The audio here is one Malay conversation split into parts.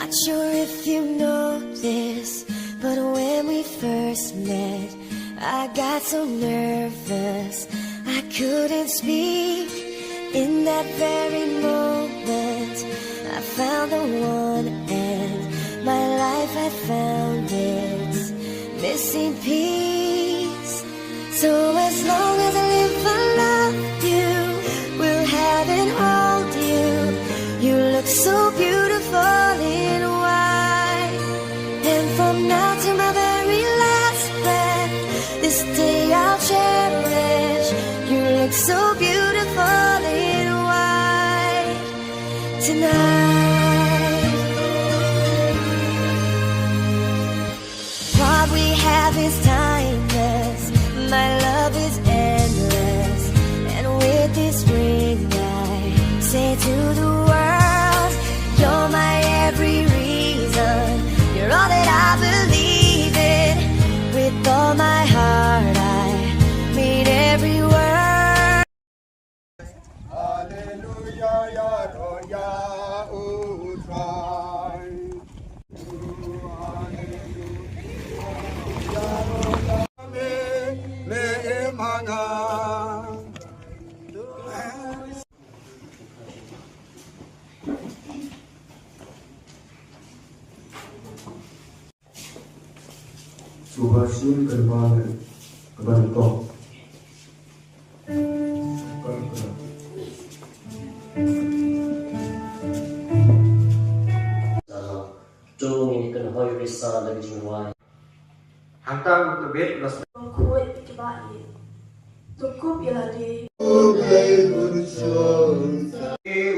Not sure if you know this, but when we first met, I got so nervous I couldn't speak. In that very moment, I found the one, and my life had found its missing piece. So as long as I live, I love you, will have and hold you. You look so beautiful in white, and from now to my very last breath, this day I'll cherish. You look so beautiful in white tonight. What we have is timeless, my love is endless, and with this ring I say to the world, you're my every reason, you're all that I believe in. With all my heart I mean every word. Hallelujah, ya roya utrai. Me emana. Subhasim Karmane Kabanto Trung ini kan hoi risa dari jiwai. Hantam terbit las. Kuat kebaik, cukup ya di.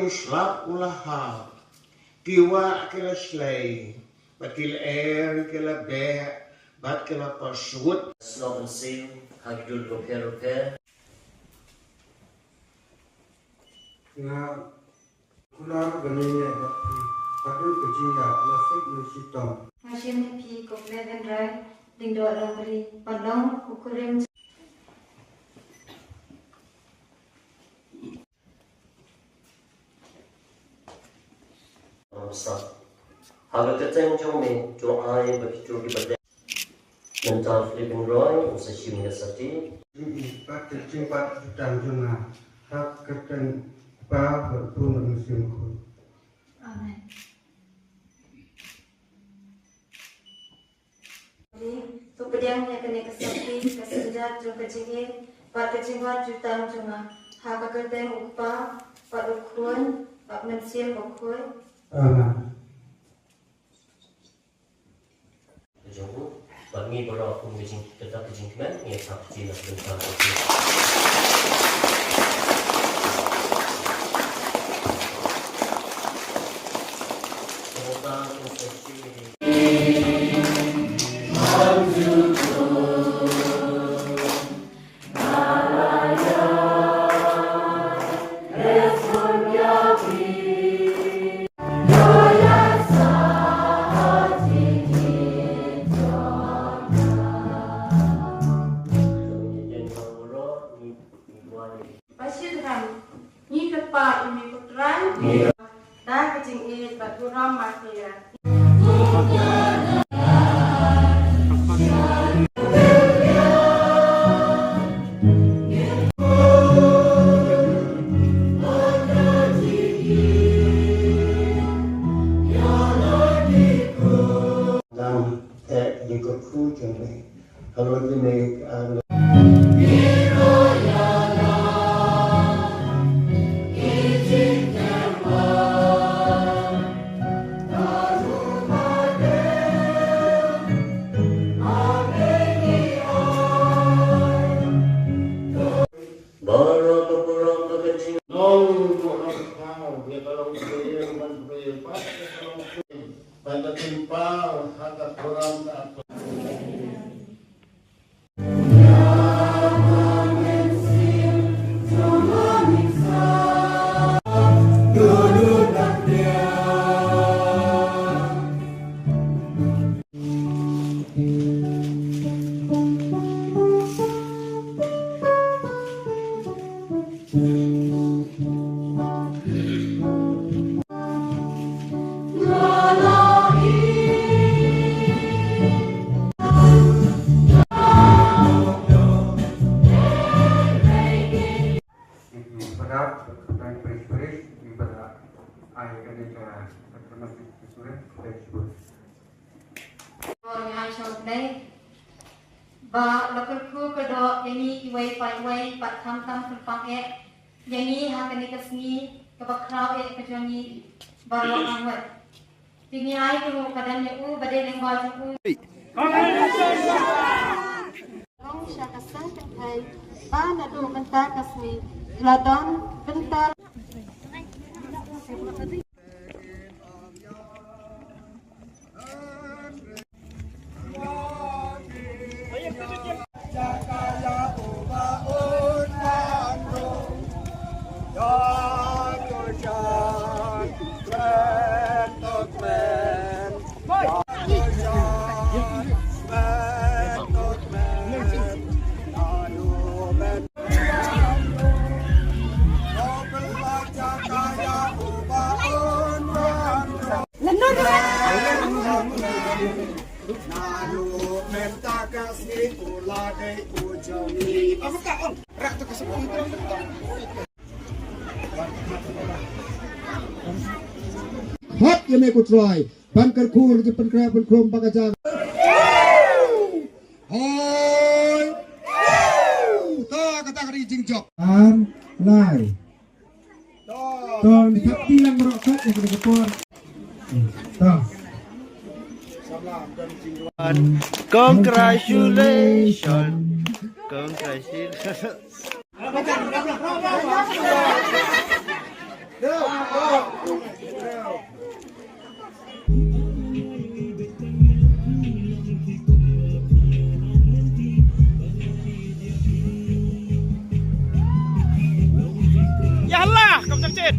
Uslap ulaha, kiwa kila slay, batil air kila bear, bat kila pasut. Snob and seal, hagidul repair. Na kular ganenya padul kecilnya lasik musitom. Hasil pi kok leven rai ding do lang beri pandang ukuran. Besar. Harga keceng cumi, cuma ai bagi curi berde. Mental flipping roy, usah cium gasati. Ini pat kecing pat sedang juna. Hak kecing pa berpun musimku. Amin. Tu pediang yang kena kesapi, kesenjat, jom kecingin, pat kecingwan jutang cuma. Hak kerteng upa, pat ukun, pat mensim ukun. Amin. Jumbo, bagi berapa pun kecing kita kecing kan, ia tak kecil tentang Ni tepat ini putran. Dan kecingin batu ramah ya. Kalau ini Pada timpal, hak kurang tak. tersebut. Orang yang sholat ni, bah lakukan kedua ini iway pat tham terpang yang ini hakan dikasih kebakrau kecuali baru angwat. Tinggi air tu kadangnya badai yang baru Long syakasah kentai, ba nadu kentai kasmi, ladon kentai. Hot yang aku try, bangkar cool di penkrom bagajang. Hoi, tak kata kari jingjok. Lai, tong tapi yang merokok yang kena kepor. Tong. Congratulations. Congratulations. Yalah, kau tercet.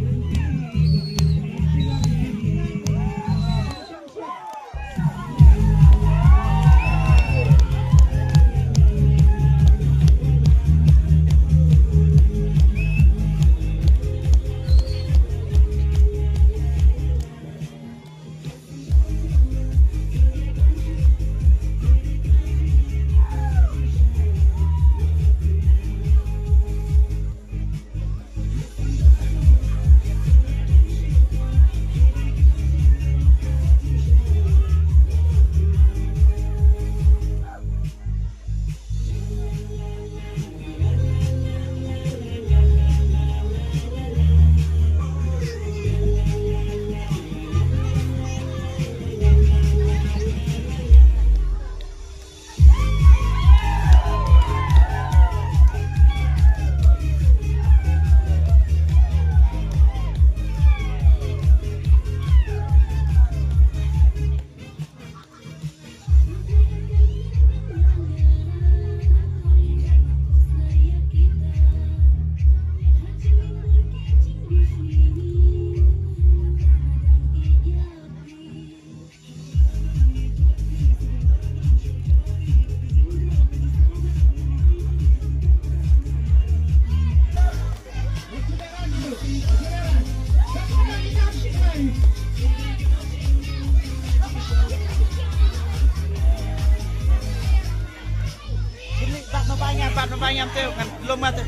Pak nopanya tu kan belum mati.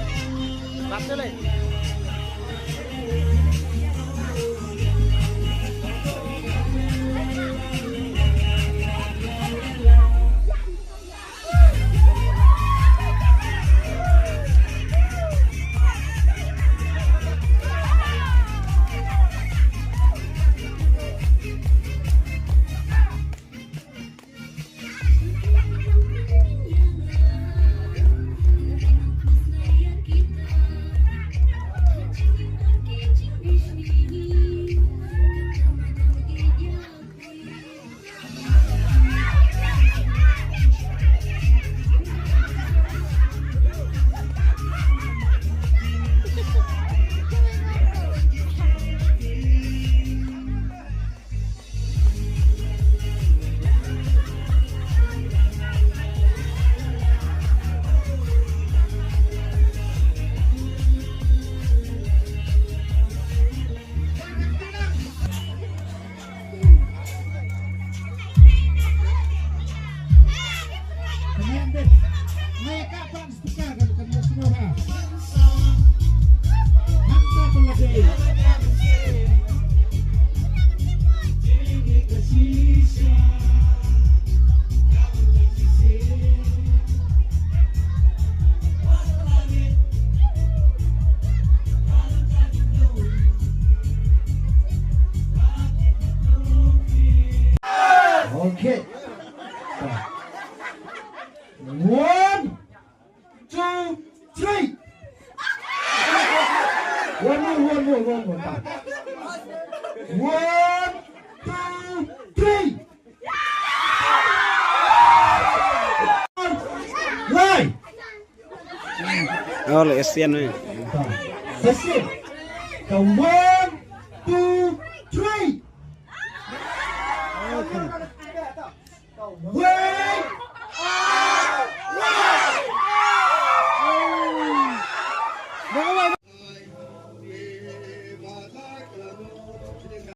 Betul le. 1, 2, 3. One more. 1, 2, 3. Line. Oh, like Asian nih. That's it. The 1, 2, 3.